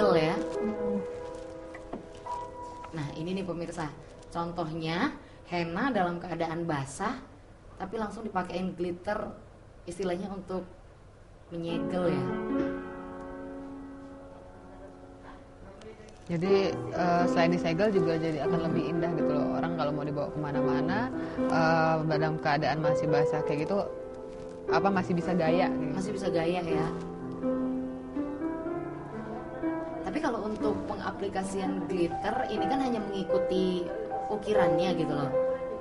menyegel ya. Nah ini nih pemirsa, contohnya henna dalam keadaan basah tapi langsung dipakein glitter, istilahnya untuk menyegel ya. Jadi selain disegel juga jadi akan lebih indah gitu loh. Orang kalau mau dibawa kemana-mana dalam keadaan masih basah kayak gitu, masih bisa gaya gitu. Masih bisa gaya ya. Tapi kalau untuk pengaplikasian glitter ini kan hanya mengikuti ukirannya gitu loh.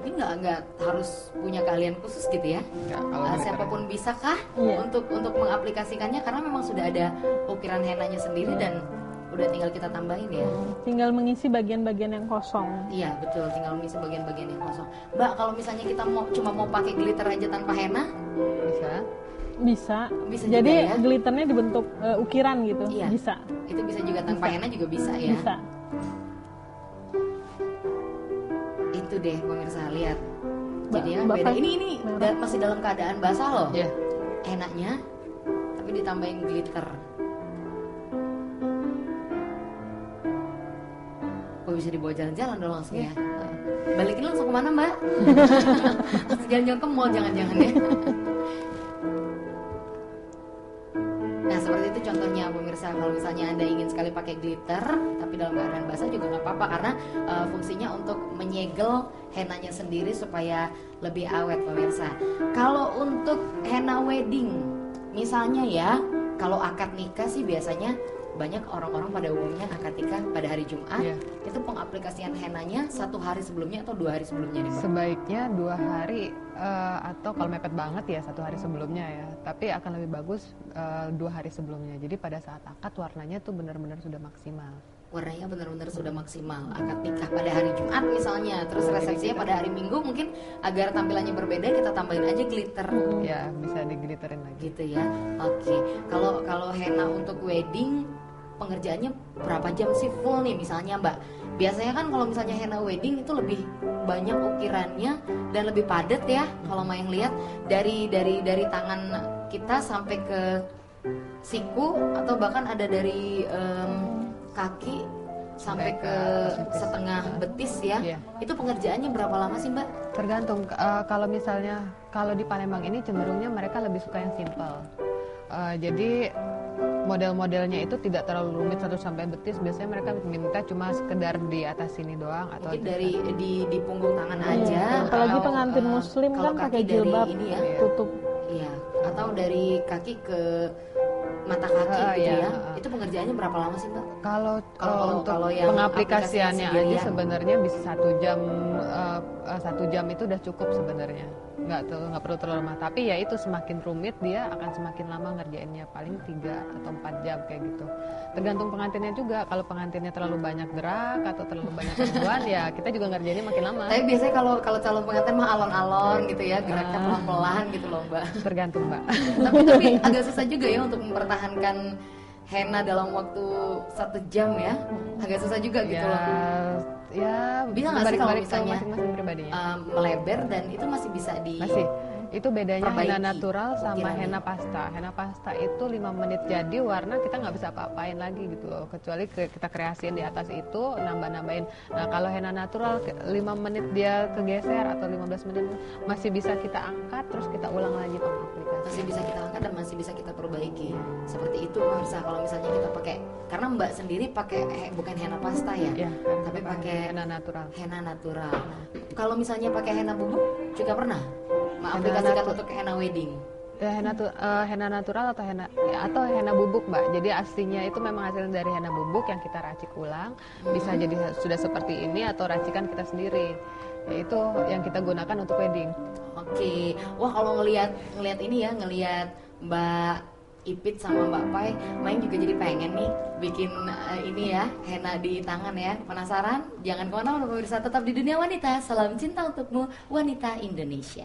Ini nggak harus punya keahlian khusus gitu ya. Siapapun bisa kah untuk mengaplikasikannya, karena memang sudah ada ukiran hennanya sendiri dan udah tinggal kita tambahin ya. Tinggal mengisi bagian-bagian yang kosong. Iya betul, tinggal mengisi bagian-bagian yang kosong. Mbak, kalau misalnya kita cuma mau pakai glitter aja tanpa henna, bisa juga jadi ya? glitternya dibentuk ukiran gitu. Iya. Bisa. Itu bisa juga tanpa henna juga bisa ya. Bisa. Itu deh pemirsa, lihat. Jadi ya Mbak beda. Ini masih dalam keadaan basah loh. Yeah. Hennanya tapi ditambahin glitter. Oh, bisa dibawa jalan-jalan dong langsung ya. Balikin langsung kemana Mbak? Langsung jalan-jalan ke mall jangan-jangan ya. Nah seperti itu contohnya pemirsa. Kalau misalnya Anda ingin sekali pakai glitter tapi dalam keadaan basah juga nggak apa-apa, karena fungsinya untuk menyegel hennanya sendiri supaya lebih awet pemirsa. Kalau untuk henna wedding misalnya ya, kalau akad nikah sih biasanya banyak orang-orang pada umumnya akad nikah pada hari Jumat, itu pengaplikasian hennanya 1 hari sebelumnya atau 2 hari sebelumnya nih Mbak? Sebaiknya 2 hari atau kalau mepet banget ya 1 hari sebelumnya ya. Tapi akan lebih bagus 2 hari sebelumnya. Jadi pada saat akad warnanya tuh benar-benar sudah maksimal. Warnanya benar-benar sudah maksimal. Akad nikah pada hari Jumat misalnya, terus resepsinya pada hari Minggu, mungkin agar tampilannya berbeda kita tambahin aja glitter. Ya bisa diglitterin lagi. Gitu ya. Oke. Kalau henna untuk wedding pengerjaannya berapa jam sih full nih misalnya Mbak? Biasanya kan kalau misalnya henna wedding itu lebih banyak ukirannya dan lebih padat ya. Kalau main lihat dari tangan kita sampai ke siku, atau bahkan ada dari kaki sampai ke setengah betis ya. Itu pengerjaannya berapa lama sih Mbak? Tergantung. Kalau misalnya kalau di Palembang ini cenderungnya mereka lebih suka yang simple. Jadi model-modelnya itu tidak terlalu rumit sampai betis. Biasanya mereka minta cuma sekedar di atas sini doang, atau mungkin dari di punggung tangan aja. Apalagi pengantin muslim kan pakai jilbab ini ya, tutup. Iya, atau dari kaki ke mata kaki gitu ya. Itu pengerjaannya berapa lama sih Mbak? Kalau yang pengaplikasiannya aja sebenarnya bisa 1 jam. 1 jam itu udah cukup sebenarnya. Nggak perlu terlalu lama. Tapi ya itu semakin rumit dia akan semakin lama ngerjainnya, paling 3 atau 4 jam kayak gitu. Tergantung pengantinnya juga. Kalau pengantinnya terlalu banyak gerak atau terlalu banyak sentuhan ya kita juga ngerjainnya makin lama. Tapi biasanya kalau calon pengantin mah alon-alon gitu ya, geraknya pelan-pelan gitu loh Mbak. Tergantung Mbak. tapi agak susah juga ya untuk mempertahankan henna dalam waktu 1 jam ya. Agak susah juga gitu loh. Ya bisa nggak sih kalau misalnya masing-masing pribadinya melebar dan itu masih bisa masih. Itu bedanya henna natural sama ukirannya. henna pasta. Henna pasta itu 5 menit jadi warna, kita nggak bisa apa-apain lagi gitu loh, kecuali kita kreasiin di atas itu, nambah-nambahin. Nah kalau henna natural 5 menit dia kegeser atau 15 menit masih bisa kita angkat, terus kita ulang lagi pengaplikasian. Masih bisa kita angkat dan masih bisa kita perbaiki. Seperti itu pemirsa, kalau misalnya kita pakai, karena Mbak sendiri pakai bukan henna pasta ya, tapi pakai henna natural. Henna natural. Kalau misalnya pakai henna bubuk juga pernah mengaplikasikan untuk henna wedding. Henna natural atau henna bubuk Mbak. Jadi aslinya itu memang hasilnya dari henna bubuk yang kita racik ulang. Bisa jadi sudah seperti ini atau racikan kita sendiri. Itu yang kita gunakan untuk wedding. Oke. Wah kalau ngelihat ini ya, ngelihat Mbak Ipit sama Mbak Pai main juga jadi pengen nih bikin ini ya, henna di tangan ya. Penasaran? Jangan kemana-mana pemirsa, tetap di Dunia Wanita. Salam cinta untukmu, wanita Indonesia.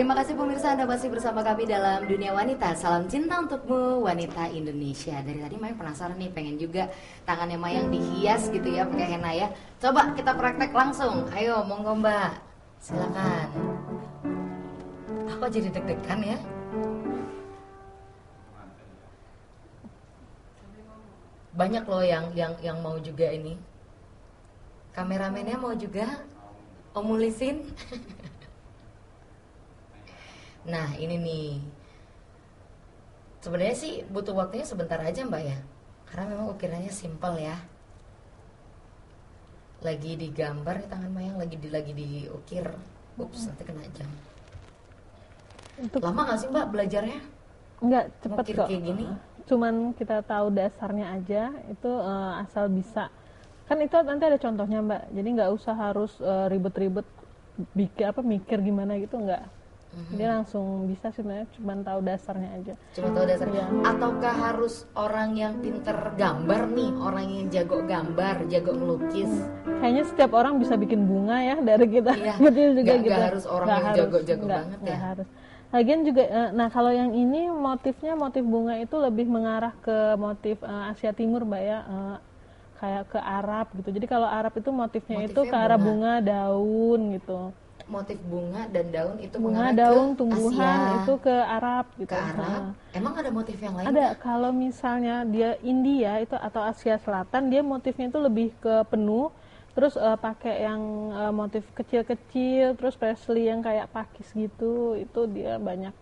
Terima kasih pemirsa, Anda masih bersama kami dalam Dunia Wanita. Salam cinta untukmu wanita Indonesia. Dari tadi Mayang penasaran nih, pengen juga tangannya Mayang dihias gitu ya pakai henna ya. Coba kita praktek langsung. Ayo, monggo Mbak. Silakan. Aku jadi deg-degan ya. Banyak loh yang mau juga ini. Kameramennya mau juga omulisin. Nah ini nih, sebenarnya sih butuh waktunya sebentar aja Mbak ya, karena memang ukirannya simpel ya. Lagi digambar nih tangan Mayang, lagi diukir. Ups, nanti kena jam. Lama gak sih Mbak belajarnya? Enggak, cepet Ngukir kok. kayak gini? Cuman kita tahu dasarnya aja, itu asal bisa. Kan itu nanti ada contohnya Mbak, jadi nggak usah harus ribet-ribet mikir gimana gitu, enggak. Dia langsung bisa sebenarnya, cuma tahu dasarnya aja. Cuma tahu dasarnya. Iya. Ataukah harus orang yang pinter gambar nih, orang yang jago gambar, jago melukis? Kayaknya setiap orang bisa bikin bunga ya dari kita. Iya. Betul juga Nggak gitu. harus orang yang jago-jago banget ya. Nggak harus. Lagian juga, nah kalau yang ini motifnya motif bunga itu lebih mengarah ke motif Asia Timur Mbak ya, kayak ke Arab gitu. Jadi kalau Arab itu motifnya itu ke arah bunga, daun gitu. Motif bunga dan daun itu Bunga, mengarah daun, ke tumbuhan Asia, itu ke Arab gitu. ke Arab. Emang ada motif yang lain? Ada. Kalau misalnya dia India itu atau Asia Selatan, dia motifnya itu lebih ke penuh, terus pakai yang motif kecil-kecil, terus paisley yang kayak pakis gitu, itu dia banyak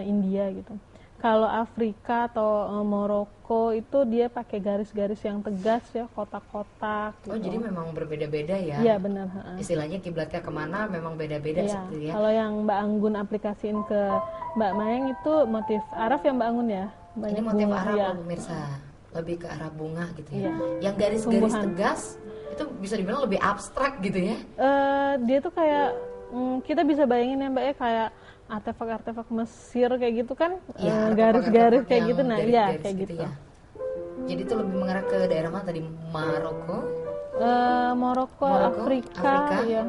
India gitu. Kalau Afrika atau Maroko itu dia pakai garis-garis yang tegas ya, kotak-kotak gitu. Oh, jadi memang berbeda-beda ya? Iya benar. Istilahnya kiblatnya kemana memang beda-beda Iya. seperti ya? Kalau yang Mbak Anggun aplikasiin ke Mbak Mayang itu motif Arab ya Mbak Anggun ya? Banyak Ini motif bunga, Arab ya. loh pemirsa, lebih ke arah bunga gitu ya? Iya. Yang garis-garis Tumbuhan. tegas itu bisa dibilang lebih abstrak gitu ya? Dia tuh kayak kita bisa bayangin ya Mbak ya, kayak artefak-artefak Mesir kayak gitu kan, Iya, garis-garis artefak-artefak kayak yang gitu, nah garis-garis iya kayak gitu. ya. Jadi itu lebih mengarah ke daerah mana tadi? Maroko? Maroko, Maroko, Afrika, Afrika. ya.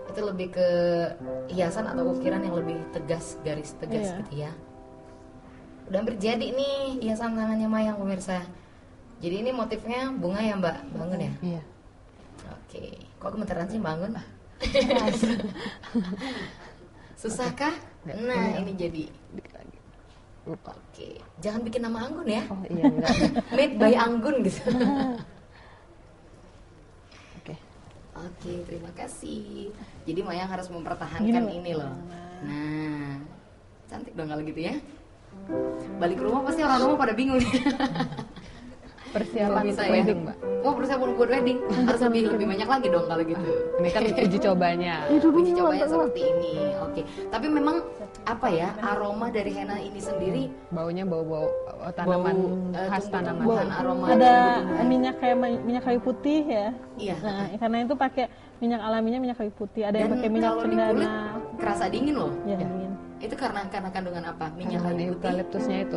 Itu lebih ke hiasan atau ukiran yang lebih tegas, garis tegas Iya. gitu ya. Udah hampir jadi nih hiasan tangannya Mayang pemirsa. Jadi ini motifnya bunga ya Mbak Bangun ya? Iya. Oke, kok gemeteran sih Bangun? Susahkah? Nah ini jadi. Lupa. Oke, jangan bikin nama Anggun ya. Oh iya enggak. Made by Anggun gitu. Oke. Oke, terima kasih. Jadi Mayang harus mempertahankan Gini, ini loh. Nah, cantik dong kalau gitu ya. Balik ke rumah pasti orang rumah pada bingung. Persiapan Bisa untuk ya? wedding, Mbak. Oh, persiapan buat wedding. Harus lebih banyak lagi dong kalau gitu. Ini kan uji cobanya. Uji cobanya seperti ini. Oke. Tapi memang apa ya, aroma dari henna ini sendiri, Baunya bau-bau tanaman khas tanaman. tumbuhan aroma Ada tumbuhan. minyak kayak minyak kayu putih ya. Iya. Nah, karena itu pakai minyak alaminya minyak kayu putih. Ada yang Dan pakai minyak kalau di kulit cendana. kerasa dingin loh. Ya, dingin. Itu karena kandungan apa? Minyak Tanaman kayu putih. eukaliptusnya itu.